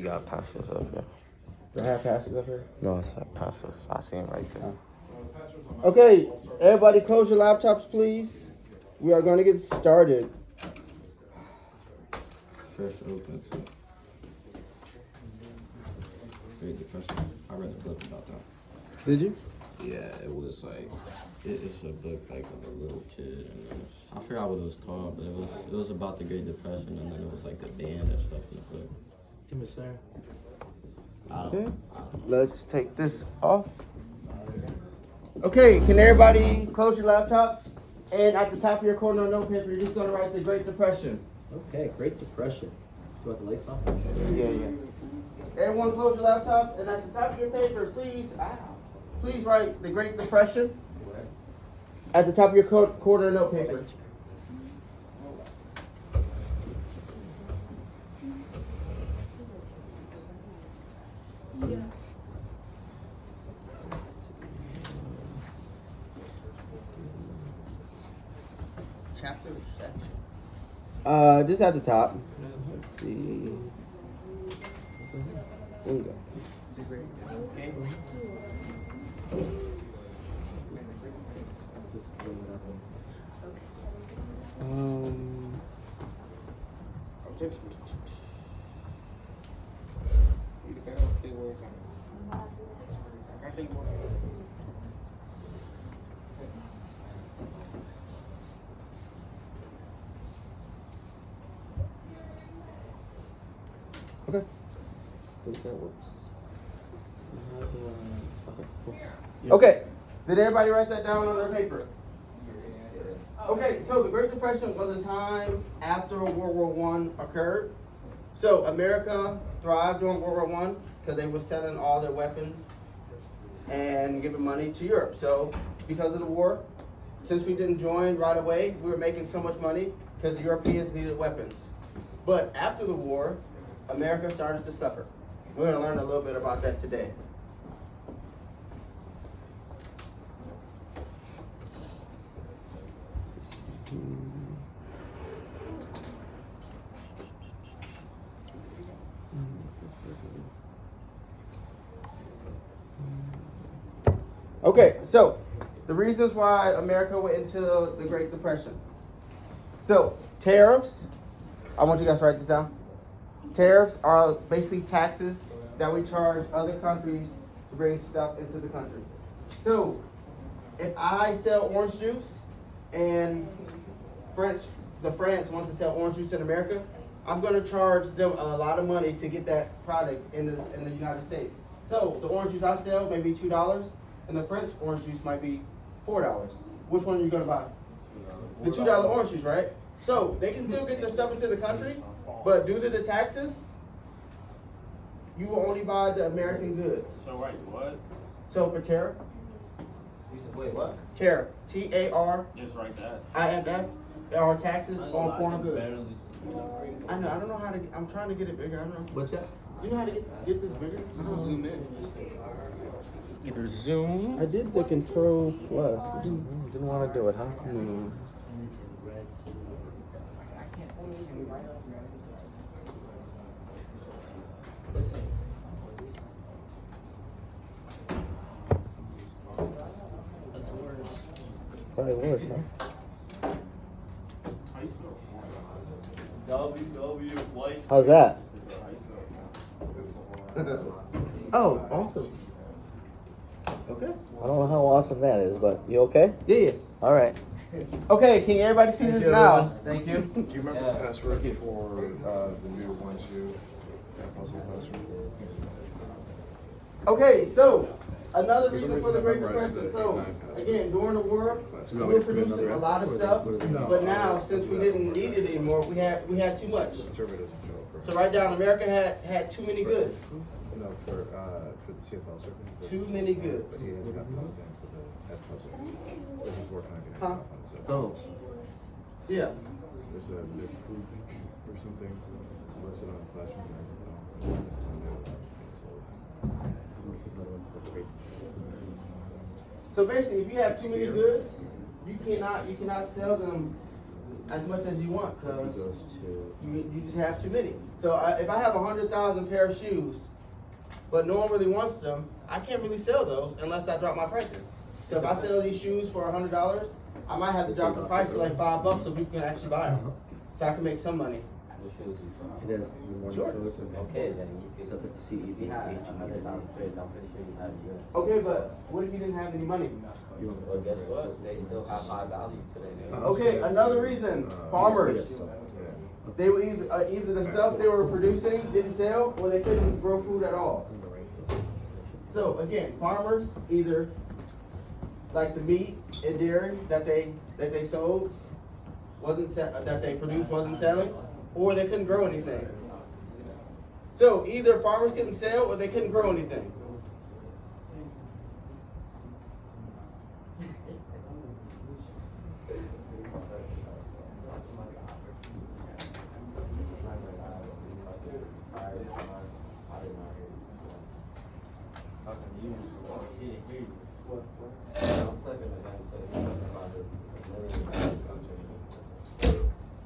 got passwords up there. Do I have passes up here? No, it's not passwords. I see them right there. Okay, everybody close your laptops, please. We are going to get started. First open. Great Depression. I read a book about that. Did you? Yeah, it was like it's a book like of a little kid, and then I forgot what it was called, but it was about the Great Depression, and then it was like the band and stuff in the book. Give me a second. Okay, let's take this off. Okay, can everybody close your laptops? And at the top of your corner note paper, you're just going to write the Great Depression. Okay, Great Depression. Do you want the lights off? Yeah. Everyone close your laptops, and at the top of your paper, please write the Great Depression. At the top of your corner note paper. Yes. Chapter or section? Just at the top. Let's see. There we go. Okay. Just okay. I think that works. Okay. Did everybody write that down on their paper? Okay, so the Great Depression was a time after World War I occurred. So America thrived during World War I because they were selling all their weapons and giving money to Europe. So because of the war, since we didn't join right away, we were making so much money because the Europeans needed weapons. But after the war, America started to suffer. We're going to learn a little bit about that today. Okay, so the reasons why America went into the Great Depression. So tariffs, I want you guys to write this down. Tariffs are basically taxes that we charge other countries to bring stuff into the country. So if I sell orange juice and France wants to sell orange juice in America, I'm going to charge them a lot of money to get that product in the United States. So the orange juice I sell may be $2, and the French orange juice might be $4. Which one are you going to buy? The $2 orange juice, right? So they can still get their stuff into the country, but due to the taxes, you will only buy the American goods. So wait, what? So for tariff, Wait, what? tariff, TARIFF, Just write that. are taxes on foreign goods. Barely. I know. I don't know how to. I'm trying to get it bigger. I don't know. What's that? You know how to get this bigger? Zoom in. Either Zoom. I did the Control Plus. Didn't want to do it, huh? No. That's worse. Probably worse, huh? How's that? Oh, awesome. Okay. I don't know how awesome that is, but you okay? Yeah. All right. Okay. Can everybody see this now? Thank you. Do you remember the password for the new 1-2 puzzle password? Okay. So another reason for the Great Depression. So again, during the war, we were producing a lot of stuff, but now since we didn't need it anymore, we had too much. The survey doesn't show up for. So right down, America had too many goods. No, for the CFL survey. Too many goods. But he hasn't got plugged into that puzzle. So he's working on getting Huh? it on. So Oh. Yeah. there's a new food or something listed on the classroom. So basically, if you have too many goods, you cannot sell them as much as you want, If cause it goes to you just have too many. So if I have 100,000 pair of shoes, but no one really wants them, I can't really sell those unless I drop my prices. So if I sell these shoes for $100, I might have to drop the price to like $5 so people can actually buy them, so I can make some money. What shoes you talking? it has the morning Sure. code. Okay, then you can. Subject to CED, If you had HED. 100,000 pairs, I'm pretty sure you have yours. Okay, but what if you didn't have any money? You want Well, guess what? They still have high value today. Okay, another reason, farmers. They were either the stuff they were producing didn't sell, or they couldn't grow food at all. So again, farmers either like the meat and dairy that they sold that they produced wasn't selling, or they couldn't grow anything. So either farmers couldn't sell or they couldn't grow anything.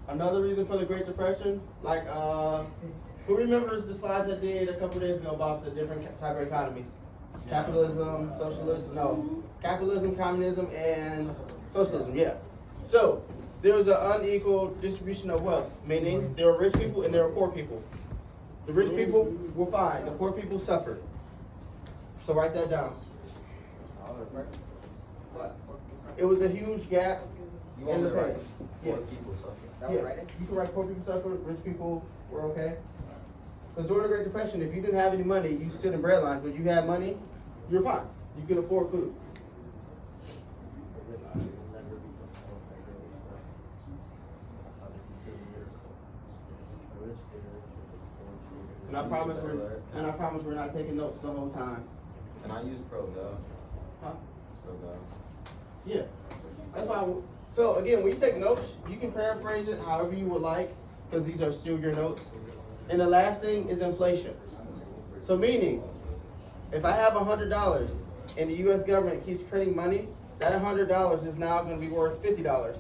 Another reason for the Great Depression, like who remembers the slides I did a couple days ago about the different type of economies? Capitalism, socialism, no. Capitalism, communism, and socialism, yeah. So, there was an unequal distribution of wealth, meaning there were rich people and there were poor people. The rich people were fine, the poor people suffered. So write that down. It was a huge gap You in want the to write pay. poor Yeah. people suffer. Yeah, you can write poor people suffered, rich people were okay. Because during the Great Depression, if you didn't have any money, you stood in bread lines, but you had money, you're fine. You can afford food. And I promise we're not taking notes the whole time. And I use ProGov. Huh? ProGov. Yeah. That's why. So again, when you take notes, you can paraphrase it however you would like, because these are still your notes. And the last thing is inflation. So meaning, if I have $100 and the U.S. government keeps printing money, that $100 is now going to be worth $50.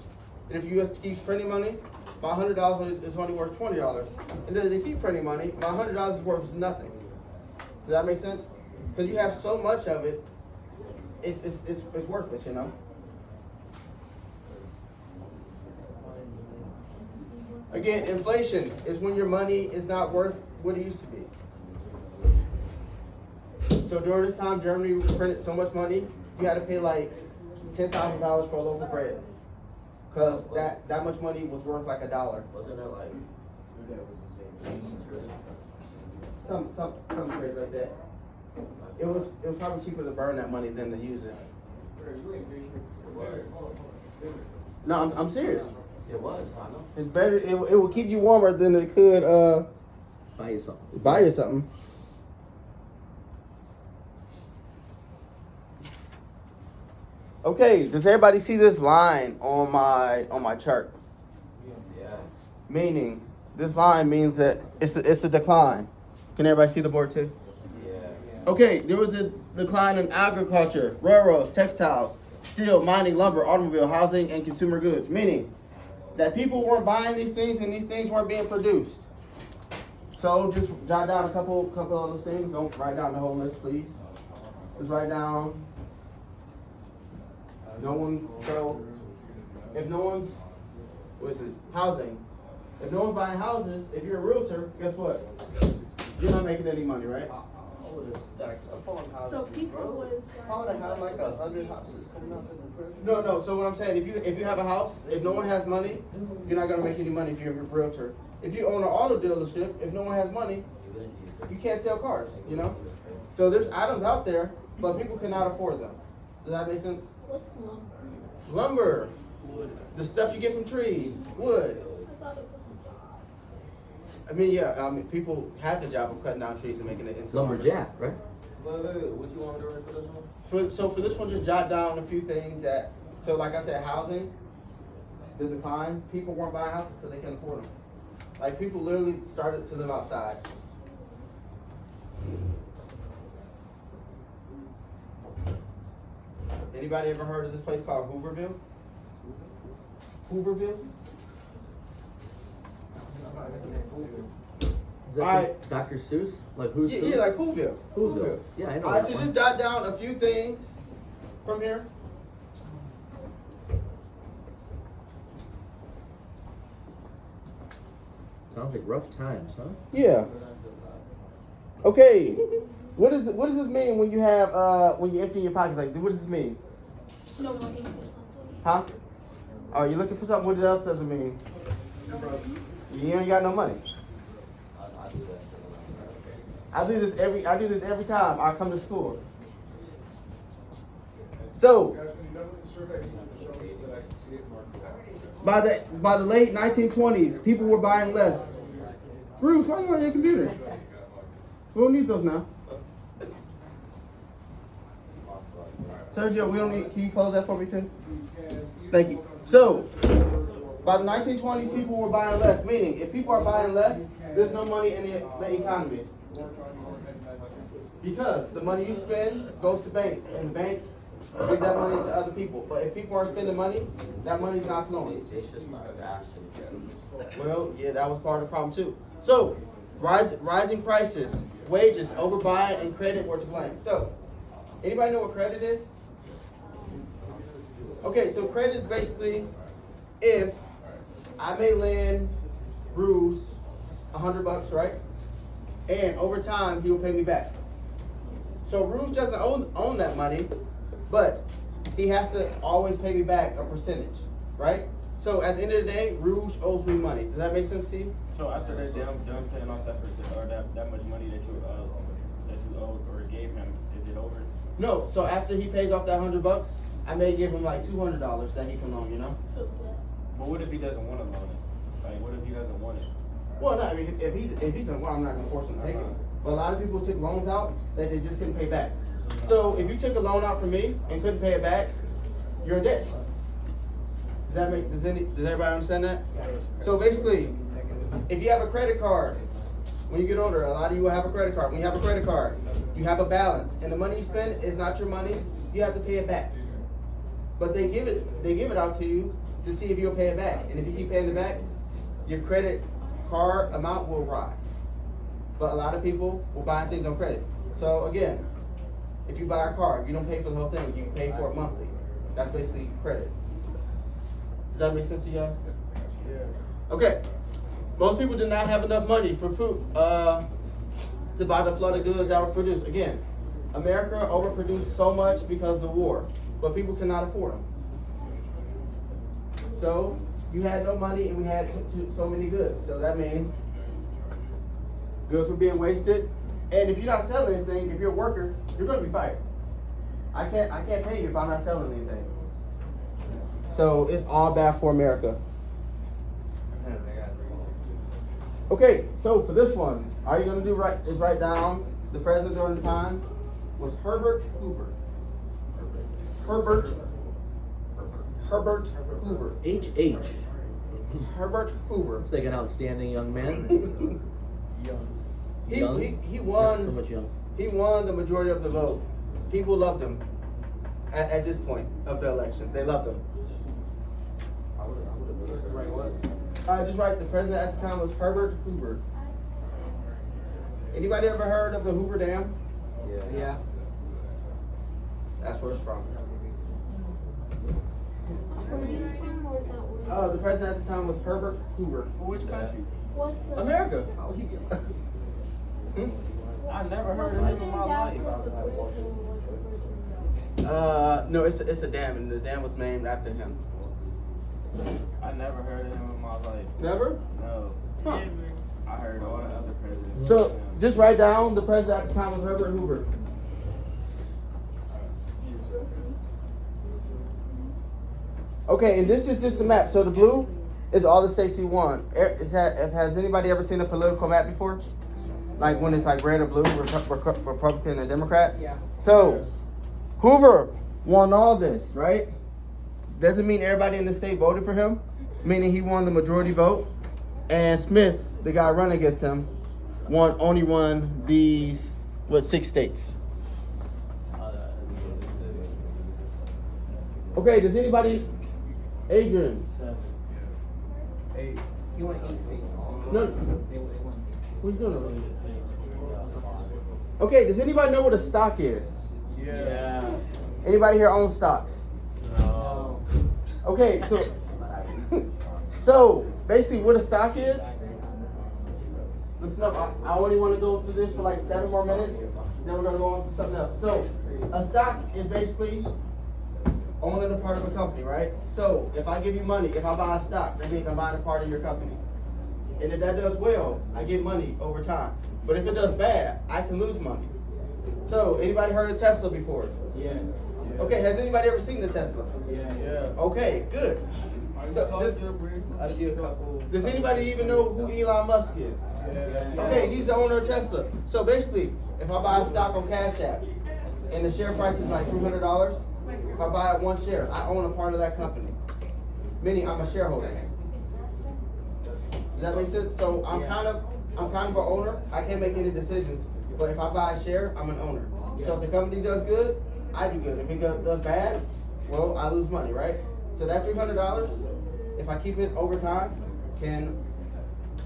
And if the U.S. keeps printing money, my $100 is only worth $20. And then if they keep printing money, my $100 is worth nothing. Does that make sense? Because you have so much of it, it's worthless, you know? Again, inflation is when your money is not worth what it used to be. So during this time, Germany printed so much money, you had to pay like $10,000 for a loaf of bread. Because that much money was worth like $1. Wasn't it like 80 trillion? Some crazy like that. It was probably cheaper to burn that money than to use it. No, I'm serious. It was, I know. It's better. It will keep you warmer than it could Buy you something. buy you something. Okay, does everybody see this line on my chart? Yeah. Meaning, this line means that it's a decline. Can everybody see the board too? Yeah. Okay, there was a decline in agriculture, railroads, textiles, steel, mining, lumber, automobile, housing, and consumer goods. Meaning that people weren't buying these things and these things weren't being produced. So just jot down a couple of those things. Don't write down the whole list, please. Just write down. So if no one's, housing. If no one's buying houses, if you're a realtor, guess what? You're not making any money, right? So people was Probably had like 100 houses coming out to the prison. No. So what I'm saying, if you have a house, if no one has money, you're not gonna make any money if you're a realtor. If you own an auto dealership, if no one has money, you can't sell cars. You know. So there's items out there, but people cannot afford them. Does that make sense? what's lumber? Lumber, the stuff you get from trees, wood. I thought it was a job. I mean, people had the job of cutting down trees and making it into Lumberjack, right? Wait, what you want to do for this one? So for this one, just jot down a few things that. So like I said, housing, the decline. People weren't buying houses because they couldn't afford them. Like people literally started to live outside. Anybody ever heard of this place called Hooverville? Hooverville? Is that Alright. from Dr. Seuss? Like who's Yeah, who? yeah, like Whoville. Whoville. Yeah, I know Alright, that so one. just jot down a few things from here. Sounds like rough times, huh? Yeah. Okay. What does this mean when you have when you empty your pockets? Like, what does this mean? No money for something. Huh? Oh, you looking for something? What else does it mean? You ain't got no money. I do this every time I come to school. So by the late 1920s, people were buying less. Bruce, why are you on your computer? We don't need those now. Sergio, we don't need. Can you close that for me too? Thank you. So, by the 1920s, people were buying less. Meaning, if people are buying less, there's no money in the economy. Because the money you spend goes to banks, and banks give that money to other people. But if people aren't spending money, that money's not flowing. It's just not fashion. Well, yeah, that was part of the problem too. So, rising prices, wages, overbuying, and credit were to blame. So, anybody know what credit is? Okay, so credit is basically if I may lend Bruce $100, right? And over time, he will pay me back. So Bruce doesn't own that money, but he has to always pay me back a percentage, right? So at the end of the day, Rouge owes me money. Does that make sense to you? So after they're done paying off that percent or that much money that you owed or gave him, is it over? No. So after he pays off that $100, I may give him like $200 that he can loan. You know? So But what if he doesn't want to loan it? Like what if he doesn't want it? Well, no. I mean, if he doesn't want, I'm not gonna force him to take it. But a lot of people took loans out that they just couldn't pay back. So if you took a loan out from me and couldn't pay it back, you're in debt. Does everybody understand that? So basically, if you have a credit card, when you get older, a lot of you will have a credit card. When you have a credit card, you have a balance, and the money you spend is not your money. You have to pay it back. But they give it out to you to see if you'll pay it back. And if you keep paying it back, your credit card amount will rise. But a lot of people will buy things on credit. So again, if you buy a car, you don't pay for the whole thing. You pay for it monthly. That's basically credit. Does that make sense to you guys? Okay. Most people did not have enough money for food to buy the flood of goods that were produced. Again, America overproduced so much because of the war, but people cannot afford them. So you had no money, and we had so many goods. So that means goods were being wasted. And if you're not selling anything, if you're a worker, you're going to be fired. I can't pay you if I'm not selling anything. So it's all bad for America. Okay, so for this one, all you're gonna do is write down the president during the time was Herbert Hoover. Herbert Hoover. H.H. Herbert Hoover. It's like an outstanding young man. He Young? won. Not so much young. He won the majority of the vote. People loved him at this point of the election. They loved him. Just right. The president at the time was Herbert Hoover. Anybody ever heard of the Hoover Dam? Yeah. That's where it's from. where he's from, or is that where? The president at the time was Herbert Hoover. For which country? What's the? America. I never heard What's of the him in name my down life. for the person who was the person? No, it's a dam, and the dam was named after him. I never heard of him in my life. Never? No. Huh. I heard all the other presidents. So just write down the president at the time was Herbert Hoover. Okay, and this is just a map. So the blue is all the states he won. Has anybody ever seen a political map before? Like when it's like red or blue, Republican and Democrat? Yeah. So Hoover won all this, right? Doesn't mean everybody in the state voted for him, meaning he won the majority vote. And Smith, the guy running against him, only won these 6 states. Okay, does anybody? Adrian. 8. He went 8 states. No. They won. What are you doing over there? Okay, does anybody know what a stock is? Yeah. Anybody here own stocks? No. Okay, so so basically what a stock is, listen up, I only want to go through this for like 7 more minutes, then we're going to go on to something else. So a stock is basically owning a part of a company, right? So if I give you money, if I buy a stock, that means I'm buying a part of your company. And if that does well, I get money over time. But if it does bad, I can lose money. So anybody heard of Tesla before? Yes. Okay, has anybody ever seen the Tesla? Yeah. Okay, good. So, I see a couple. does anybody even know who Elon Musk is? Okay, he's the owner of Tesla. So basically, if I buy a stock on Cash App and the share price is like $200, if I buy 1 share, I own a part of that company. Meaning I'm a shareholder. Does that make sense? So I'm kind of an owner. I can't make any decisions. But if I buy a share, I'm an owner. So if the company does good, I do good. If it does bad, well, I lose money, right? So that $300, if I keep it over time, can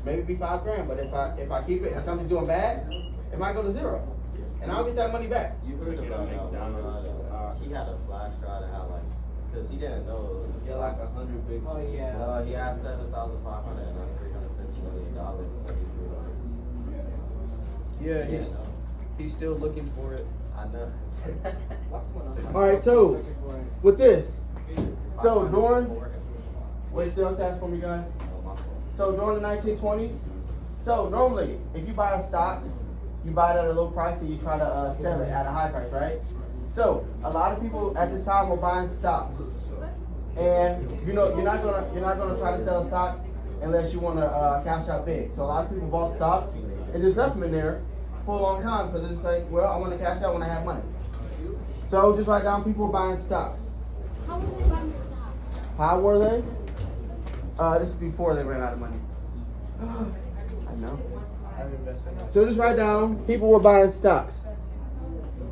maybe be $5,000. But if I keep it and the company's doing bad, it might go to 0, and I'll get that money back. You heard about he had a flash drive that had like, because he didn't know it was Yeah, like 100 big. Oh yeah. he had 7,500 and that's $350 million. Yeah, he's still looking for it. I know. All right, so with this, so during, wait, still attached for me, guys. So during the 1920s, so normally if you buy a stock, you buy it at a low price and you try to sell it at a high price, right? So a lot of people at this time were buying stocks, and you know you're not gonna try to sell a stock unless you want to cash out big. So a lot of people bought stocks and just left them in there for a long time because it's like, well, I want to cash out when I have money. So just write down people were buying stocks. How were they buying stocks? How were they? This is before they ran out of money. I know. I've invested in So just write down people were buying stocks.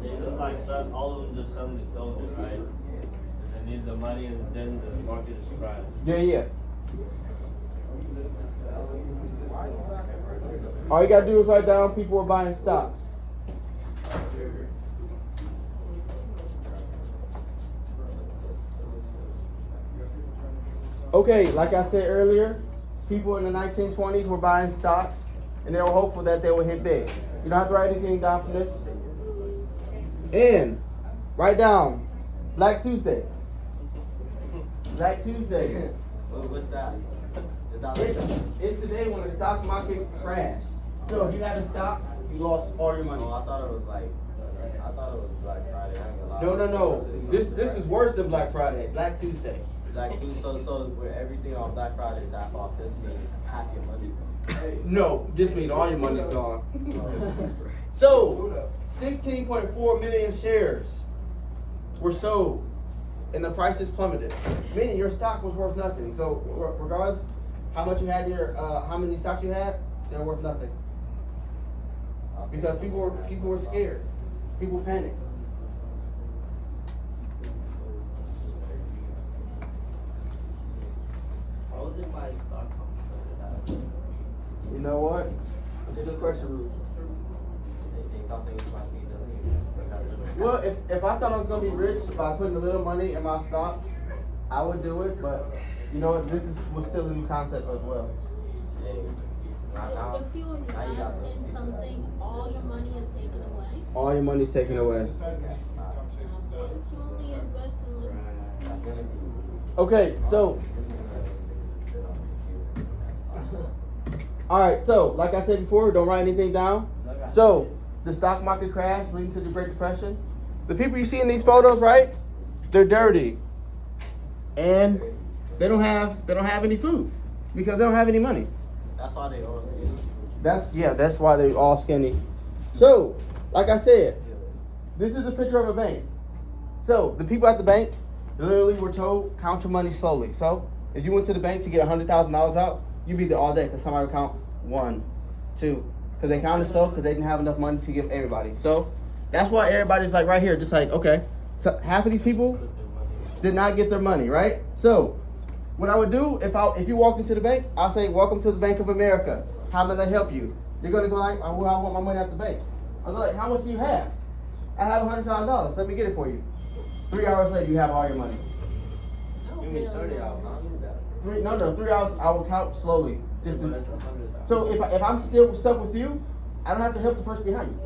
They just like all of them just suddenly sold it, right? They need the money and then the market is crashed. Yeah. All you gotta do is write down people were buying stocks. Okay, like I said earlier, people in the 1920s were buying stocks and they were hopeful that they would hit big. You don't have to write anything down for this. And write down Black Tuesday. Black Tuesday. What's that? Is that like It's the day when the stock market crashed. So if you had a stock, you lost all your money. Oh, I thought it was Black Friday. I ain't gonna lie. No. This is worse than Black Friday. Black Tuesday. Black Tuesday. So where everything on Black Friday is half off. This means half your money's gone. No, this means all your money's gone. So 16.4 million shares were sold and the prices plummeted. Meaning your stock was worth nothing. So regardless how much you had how many stocks you had, they're worth nothing. Because people were scared. People panicked. How would they buy stocks on You know what? That's a good question, Ruth. They thought they was about to be done. Well, if I thought I was gonna be rich by putting a little money in my stocks, I would do it. But you know what? Was still a new concept as well. If you invest in something, all your money is taken away. All your money's taken away. If you only invest in like Okay, so all right. So like I said before, don't write anything down. So the stock market crash leading to the Great Depression. The people you see in these photos, right? They're dirty, and they don't have any food because they don't have any money. That's why they all skinny. That's why they're all skinny. So, like I said, this is a picture of a bank. So the people at the bank literally were told, count your money slowly. So if you went to the bank to get $100,000 out, you'd be there all day because somebody would count 1, 2. Because they counted slow because they didn't have enough money to give everybody. So that's why everybody's like right here, just like, okay. So half of these people did not get their money, right? So What I would do if you walk into the bank, I'll say, "Welcome to the Bank of America. How may I help you?" You're gonna go like, "Oh, well, I want my money at the bank." I'll go like, "How much do you have?" "I have $100,000. Let me get it for you." 3 hours later, you have all your money. You mean 30 hours, huh? 3 hours. I will count slowly. So if I'm still stuck with you, I don't have to help the person behind you.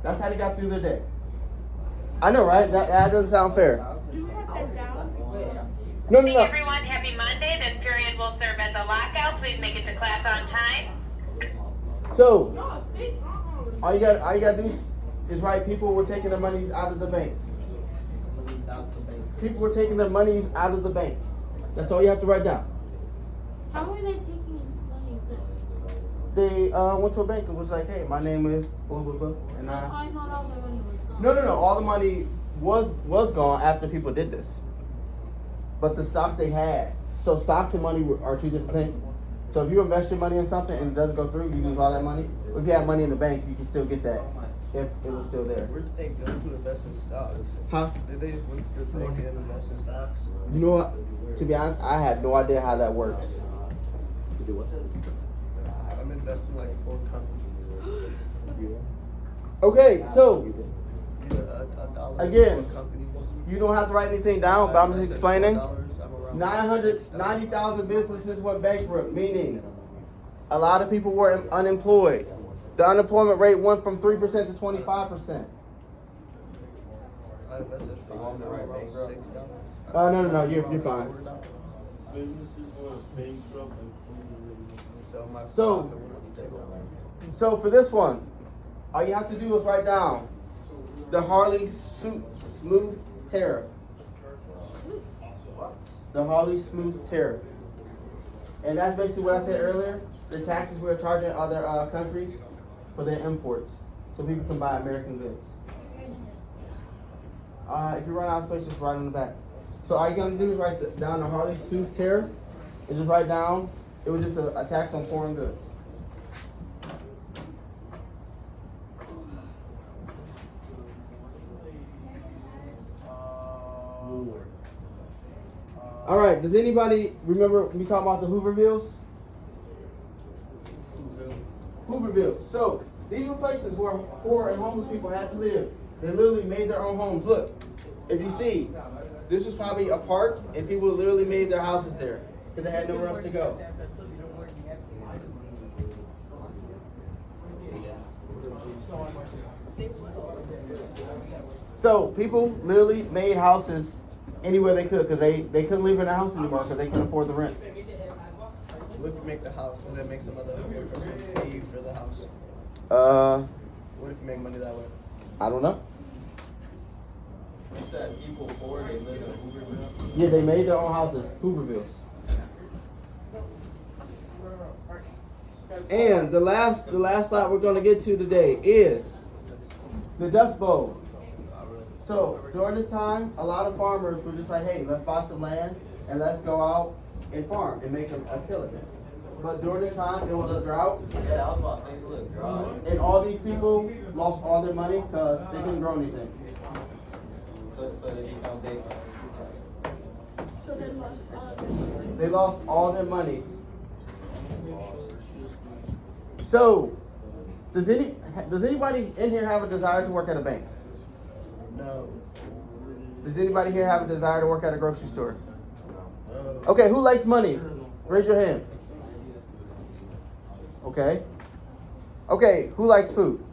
That's how they got through their day. I know, right? That doesn't sound fair. No. Good morning, everyone. Happy Monday. This period will serve as a lockout. Please make it to class on time. So all you gotta do is right. People were taking their monies out of the banks. People were taking their monies out of the bank. That's all you have to write down. How are they taking money? They went to a bank and was like, "Hey, my name is blah blah blah," and I thought all their money was gone. No. All the money was gone after people did this. But the stocks they had. So stocks and money are two different things. So if you invest your money in something and it doesn't go through, you lose all that money. But if you have money in the bank, you can still get that if it was still there. Where did they go to invest in stocks? Huh? Did they just went to the bank and invest in stocks? You know what? To be honest, I have no idea how that works. I'm investing in like 4 companies. Okay, so Either a dollar Again, in 4 companies. you don't have to write anything down, but I'm just explaining. $4, I'm around 990,000 businesses went bankrupt, meaning a lot of people were unemployed. The unemployment rate went from 3% to 25%. I invested $5, around $6. No, you're fine. Businesses were bankrupt and So my So- profit would be $6. So for this one, all you have to do is write down the Harley Smooth Tariff. The Harley Smooth Tariff. And that's basically what I said earlier. The taxes we're charging other countries for their imports, so people can buy American goods. If you run out of space, just write on the back. So all you're gonna do is write down the Harley Smooth Tariff, and just write down it was just a tax on foreign goods. All right. Does anybody remember we talked about the Hoovervilles? Hooverville. So these were places where poor and homeless people had to live. They literally made their own homes. Look, if you see, this was probably a park, and people literally made their houses there because they had nowhere else to go. So people literally made houses anywhere they could because they couldn't live in a house anymore because they couldn't afford the rent. What if you make the house and then make some other person pay you for the house? What if you make money that way? I don't know. You said people poor, they live in Hooverville. Yeah, they made their own houses, Hooverville. And the last slide we're gonna get to today is the Dust Bowl. So during this time, a lot of farmers were just like, "Hey, let's buy some land and let's go out and farm and make a killing." But during this time, it was a drought, Yeah, I was about to say, look, dry. and all these people lost all their money because they couldn't grow anything. So they become big. So they lost They lost all their money. So, does anybody in here have a desire to work at a bank? No. Does anybody here have a desire to work at a grocery store? No. Okay, who likes money? Raise your hand. Okay. Okay, who likes food?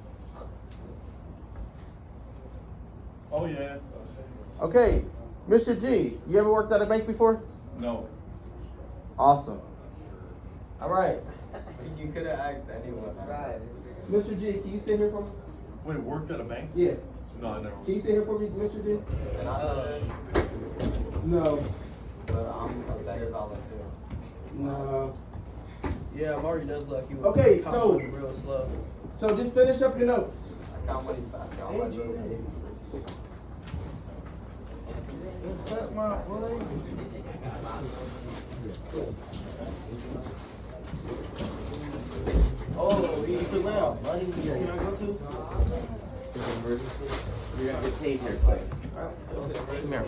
Oh, yeah. Okay, Mr. G, you ever worked at a bank before? No. Awesome. All right, You could have asked anyone. Right. Mr. G, can you sit here for me? Wait, worked at a bank? Yeah. No, I never. Can you sit here for me, Mr. G? And I said, No. but I'm a better volunteer. No. Yeah, Mario does look. He Okay, count so- money real slow. So just finish up your notes. I count money fast. I count my little. Oh, he's still out. Buddy, can I go to? It's an emergency. You're gonna get paid here quick. Come here.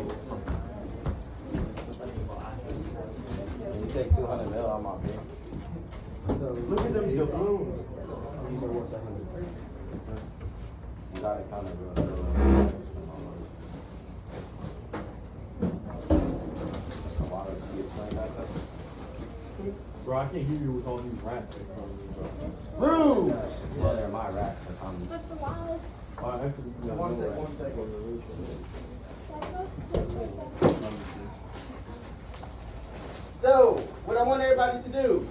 take 200 mil on my bill. Look at them doubloons. You gotta kind of Bro, I can't hear you with all these rats in front of me, bro. Rude. Well, they're my racks. That's how I'm. Mr. Wallace. Actually, you got no rats. So, what I want everybody to do,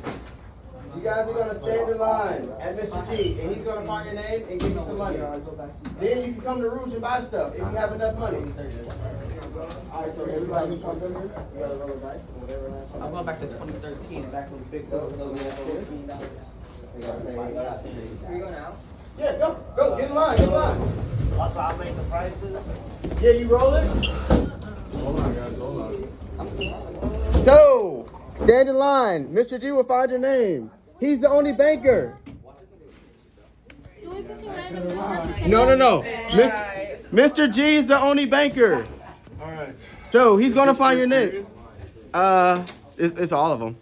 you guys are gonna stand in line at Mr. G, and he's gonna find your name and give you some money. Then you can come to Rouge and buy stuff if you have enough money. Alright, so everybody who comes in here, you gotta roll a dice, whatever. I'm going back to 2013, back when the big girls was $14. Where you going now? Yeah, go, get in line, get in line. Also, I'll make the prices. Yeah, you roll it. Hold on, guys, hold on. So, stand in line. Mr. G will find your name. He's the only banker. Do we pick a random number to take? No. Mr. G is the only banker. All right. So he's gonna find your name. It's all of them.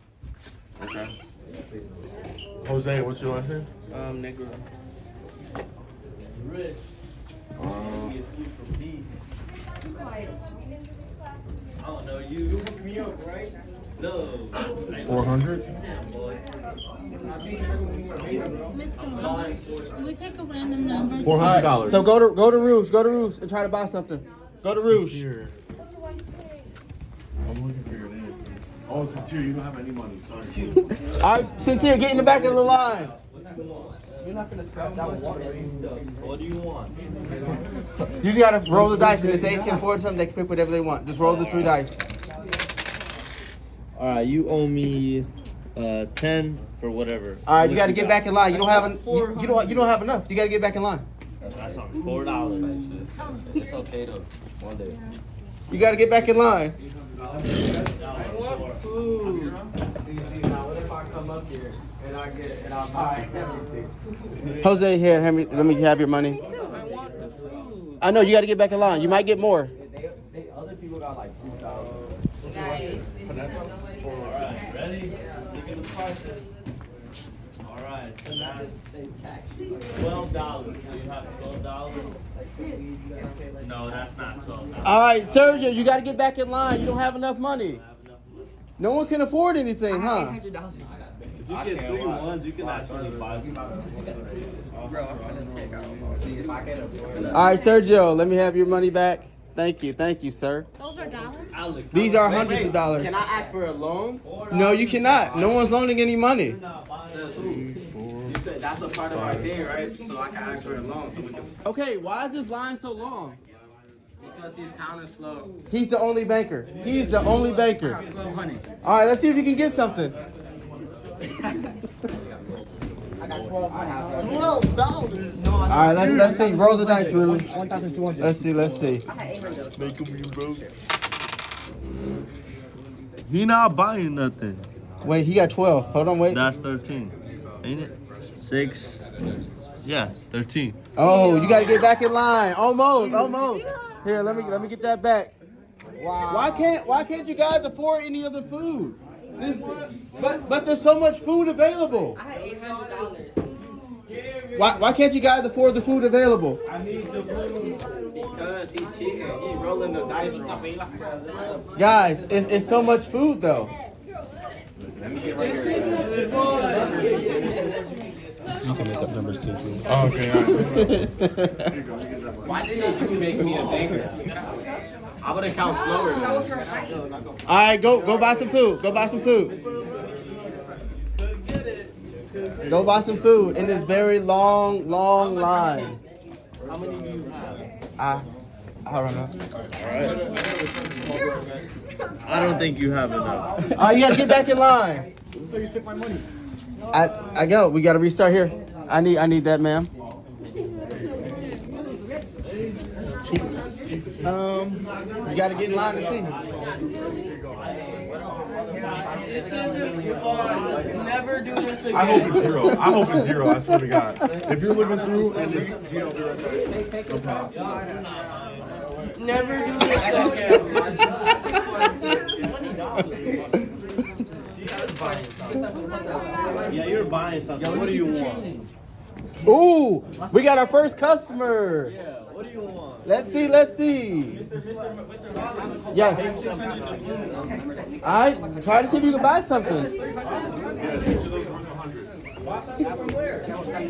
Okay. Jose, what's your last name? Negro. Rich. I don't know, you hooked me up, right? No. 400. Mr. Wallace, do we take a random number? $400. So go to Rouge and try to buy something. Go to Rouge. Here. I'm looking for your name. Oh, Sincere, you don't have any money. Sorry. All right, Sincere, get in the back of the line. You're not gonna scrap that water. What do you want? You just gotta roll the dice, and if they can afford something, they can pick whatever they want. Just roll the 3 dice. All right, you owe me 10 for whatever. All right, you gotta get back in line. You don't have you don't have enough. You gotta get back in line. That's on $4. It's okay to one day. You gotta get back in line. I want food. See, now what if I come up here and I buy everything? Jose, here, let me have your money. I want the food. I know you gotta get back in line. You might get more. They other people got like 2,000. Alright, ready? Look at the prices. Alright, so that's $12. Do you have $12? No, that's not $12. All right, Sergio, you gotta get back in line. You don't have enough money. No one can afford anything, huh? If you get 3 ones, you can actually buy them. Bro, I'm finna take out. See if I can afford it. All right, Sergio, let me have your money back. Thank you, sir. Those are dollars? These are hundreds of dollars. Can I ask for a loan? No, you cannot. No one's loaning any money. Says who? You said that's a part of our thing, right? So I can ask for a loan so we can. Okay, why is this line so long? Because he's counting slow. He's the only banker. He's the only banker. 1,200. All right, let's see if you can get something. I got $1,200. All right, let's see. Roll the dice, Rude. 1,200. Let's see. He not buying nothing. Wait, he got 12. Hold on, wait. That's 13, ain't it? 6. Yeah, 13. Oh, you gotta get back in line. Almost. Here, let me get that back. Wow. Why can't you guys afford any of the food? But there's so much food available. I had $800. Why can't you guys afford the food available? Because he cheating. He rolling the dice wrong. Guys, it's so much food though. This isn't fun. You can make up numbers too. Oh, okay, all right. Why didn't you make me a banker? I would have count slower. All right, go buy some food. Go buy some food. Go buy some food in this very long line. How many do you I have? don't know. I don't think you have enough. All right, you gotta get back in line. So you took my money. I go. We gotta restart here. I need that, ma'am. You gotta get in line to see. This isn't fun. Never do this again. I hope it's zero. I swear to God. If you're living through and it's Gino, be right back. Never do this again. buying something. Yeah, you're buying something. Yo, what do you want? Ooh, we got our first customer. Yeah, what do you want? Let's see. Yes. All right, try to see if you can buy something.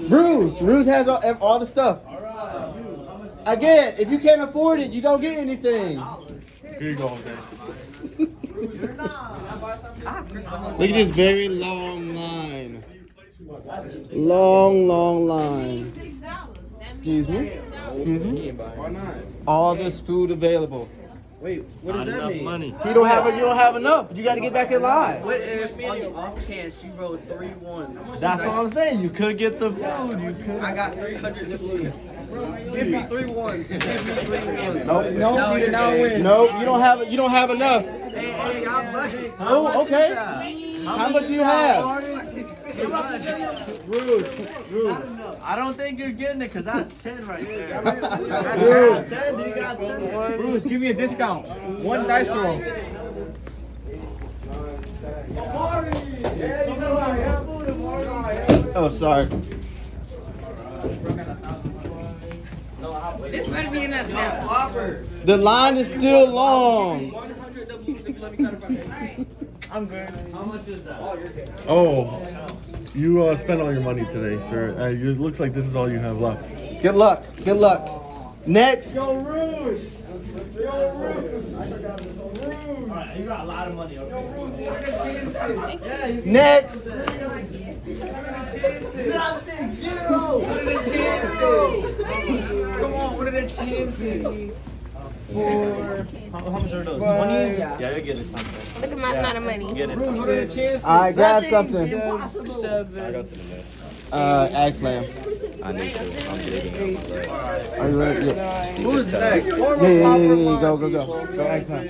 Ruse has all the stuff. Again, if you can't afford it, you don't get anything. Here you go, Jose. Look at this very long line. Long line. Excuse me. Why not? All this food available. Wait, what does that mean? Money. You don't have enough. You got to get back in line. What if on the off chance you wrote 3 1s? That's what I'm saying. You could get the food. You could. I got 300 to lose. Give me 3 1s. Give me 3 1s. No, you don't have enough. Hey, y'all budget. Oh, okay. How much do you have? I don't think you're getting it because that's 10 right there. Rude. 10. You got 10. Bruce, give me a discount. 1 dice roll. Oh, sorry. This might be in that damn flopper. The line is still long. 100 W. Let me cut it from here. I'm good. How much is that? Oh, you spent all your money today, sir. It looks like this is all you have left. Good luck. Next. Yo, Rouge! Alright, you got a lot of money, okay? Next. Nothing! 0! What are the chances? Come on, what are the chances? 4. How much are those? 20s? Yeah, you'll get it something. Look at my amount of money. Get it. What are the chances? All right, grab something. 7. I go to the next. Axe lamb. I need to. I'm bleeding out my leg. Are you ready? Yeah. Who's next? Yeah. Go axe lamb.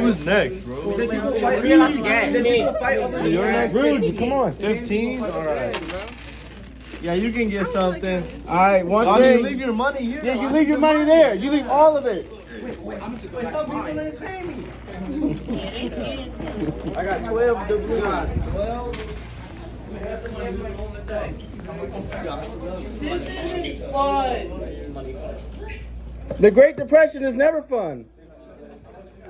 Who's next, bro? We're about to get me. Fight over the You're next. Rude, come on. 15? Alright. Yeah, you can get something. All right, one Oh, thing. you leave your money here. Yeah, you leave your money there. You leave all of it. Some people didn't pay me. I got 12 doubloons. 12. The Great Depression is never fun.